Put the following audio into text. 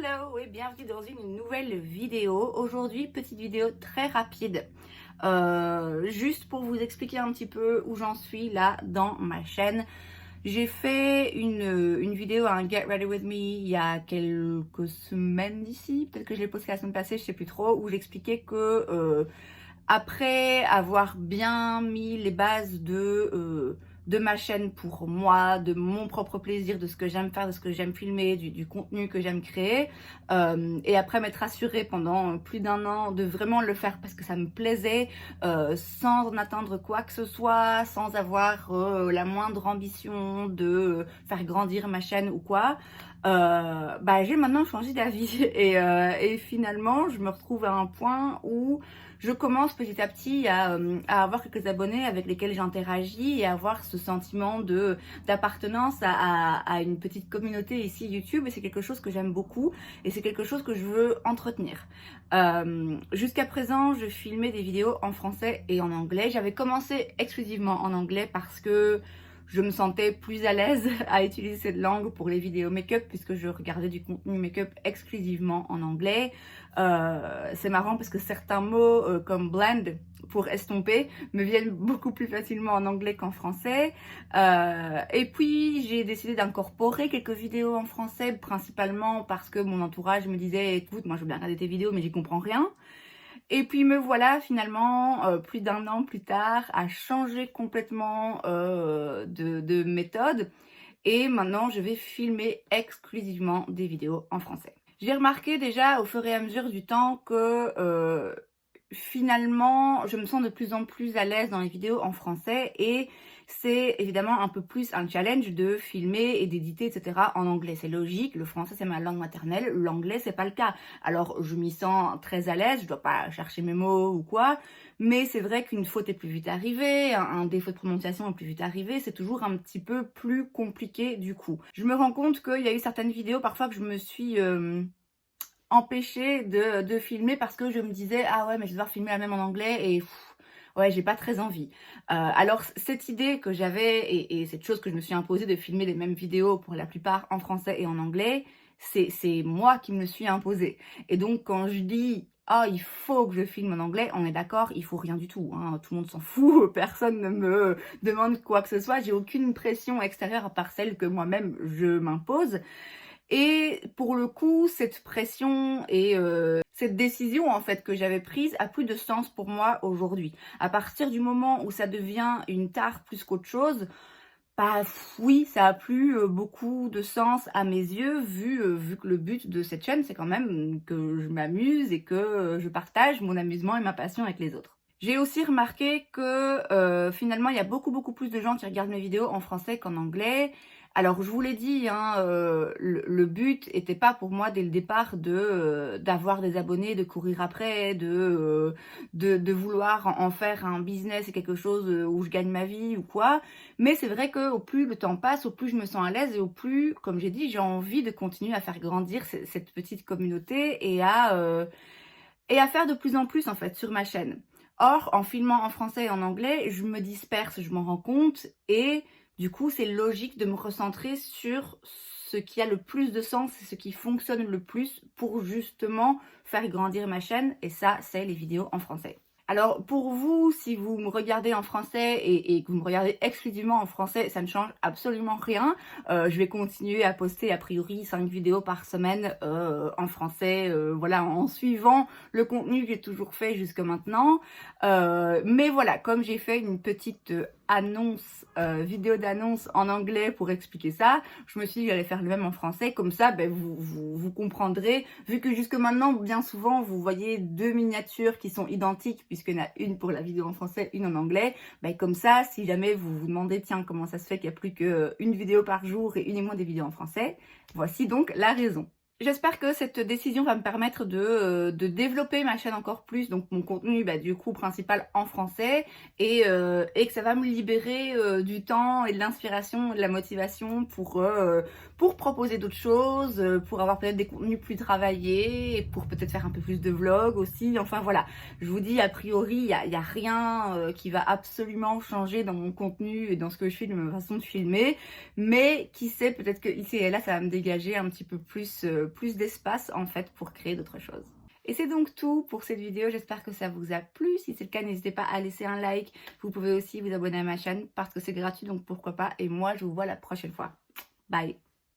Hello et bienvenue dans une nouvelle vidéo. Aujourd'hui, petite vidéo très rapide, juste pour vous expliquer un petit peu où j'en suis là dans ma chaîne. J'ai fait une vidéo, un Get Ready With Me, il y a quelques semaines d'ici, peut-être que je l'ai postée la semaine passée, je sais plus trop, où j'expliquais que après avoir bien mis les bases de ma chaîne pour moi, de mon propre plaisir, de ce que j'aime faire, de ce que j'aime filmer, du contenu que j'aime créer, et après m'être assurée pendant plus d'un an de vraiment le faire parce que ça me plaisait, sans en attendre quoi que ce soit, sans avoir la moindre ambition de faire grandir ma chaîne ou quoi. J'ai maintenant changé d'avis et finalement je me retrouve à un point où je commence petit à petit à avoir quelques abonnés avec lesquels j'interagis et à avoir ce sentiment d'appartenance à une petite communauté ici YouTube, et c'est quelque chose que j'aime beaucoup et c'est quelque chose que je veux entretenir. Jusqu'à présent, je filmais des vidéos en français et en anglais. J'avais commencé exclusivement en anglais parce que je me sentais plus à l'aise à utiliser cette langue pour les vidéos make-up, puisque je regardais du contenu make-up exclusivement en anglais. C'est marrant parce que certains mots comme blend pour estomper me viennent beaucoup plus facilement en anglais qu'en français. Et puis j'ai décidé d'incorporer quelques vidéos en français, principalement parce que mon entourage me disait écoute, moi je veux bien regarder tes vidéos mais j'y comprends rien. Et puis me voilà finalement, plus d'un an plus tard, à changer complètement de méthode. Et maintenant, je vais filmer exclusivement des vidéos en français. J'ai remarqué déjà au fur et à mesure du temps que finalement, je me sens de plus en plus à l'aise dans les vidéos en français, et c'est évidemment un peu plus un challenge de filmer et d'éditer, etc. en anglais. C'est logique, le français c'est ma langue maternelle, l'anglais c'est pas le cas. Alors je m'y sens très à l'aise, je dois pas chercher mes mots ou quoi, mais c'est vrai qu'une faute est plus vite arrivée, un défaut de prononciation est plus vite arrivé, c'est toujours un petit peu plus compliqué du coup. Je me rends compte qu'il y a eu certaines vidéos parfois que je me suis empêchée de filmer parce que je me disais ah ouais mais je vais devoir filmer la même en anglais et ouais j'ai pas très envie. Alors cette idée que j'avais et cette chose que je me suis imposée de filmer les mêmes vidéos pour la plupart en français et en anglais, c'est moi qui me le suis imposée. Et donc quand je dis ah il faut que je filme en anglais, on est d'accord, il faut rien du tout, hein, tout le monde s'en fout, personne ne me demande quoi que ce soit, j'ai aucune pression extérieure à part celle que moi-même je m'impose. Et pour le coup, cette pression et cette décision en fait que j'avais prise a plus de sens pour moi aujourd'hui. À partir du moment où ça devient une tare plus qu'autre chose, oui, ça a plus beaucoup de sens à mes yeux, vu que le but de cette chaîne, c'est quand même que je m'amuse et que je partage mon amusement et ma passion avec les autres. J'ai aussi remarqué que finalement, il y a beaucoup plus de gens qui regardent mes vidéos en français qu'en anglais. Alors, je vous l'ai dit, hein, le but était pas pour moi dès le départ d'avoir des abonnés, de courir après, de vouloir en faire un business et quelque chose où je gagne ma vie ou quoi. Mais c'est vrai que au plus le temps passe, au plus je me sens à l'aise et au plus, comme j'ai dit, j'ai envie de continuer à faire grandir cette petite communauté et à faire de plus en plus en fait sur ma chaîne. Or, en filmant en français et en anglais, je me disperse, je m'en rends compte, et du coup, c'est logique de me recentrer sur ce qui a le plus de sens et ce qui fonctionne le plus pour justement faire grandir ma chaîne, et ça, c'est les vidéos en français. Alors pour vous, si vous me regardez en français et que vous me regardez exclusivement en français, ça ne change absolument rien. Je vais continuer à poster a priori 5 vidéos par semaine en français, voilà, en suivant le contenu que j'ai toujours fait jusque maintenant. Mais voilà, comme j'ai fait une petite annonce, vidéo d'annonce en anglais pour expliquer ça, je me suis dit que j'allais faire le même en français, comme ça vous comprendrez, vu que jusque maintenant bien souvent vous voyez deux miniatures qui sont identiques puisqu'il y en a une pour la vidéo en français, une en anglais. Comme ça, si jamais vous vous demandez tiens comment ça se fait qu'il n'y a plus qu'une vidéo par jour et uniquement des vidéos en français, voici donc la raison. J'espère que cette décision va me permettre de développer ma chaîne encore plus, donc mon contenu du coup principal en français, et que ça va me libérer du temps et de l'inspiration et de la motivation pour proposer d'autres choses, pour avoir peut-être des contenus plus travaillés, et pour peut-être faire un peu plus de vlogs aussi. Enfin voilà, je vous dis a priori il y a rien qui va absolument changer dans mon contenu et dans ce que je filme, ma façon de filmer, mais qui sait, peut-être que ici et là ça va me dégager un petit peu plus plus d'espace en fait pour créer d'autres choses. Et c'est donc tout pour cette vidéo, j'espère que ça vous a plu. Si c'est le cas, n'hésitez pas à laisser un like. Vous pouvez aussi vous abonner à ma chaîne parce que c'est gratuit, donc pourquoi pas. Et moi, je vous vois la prochaine fois. Bye!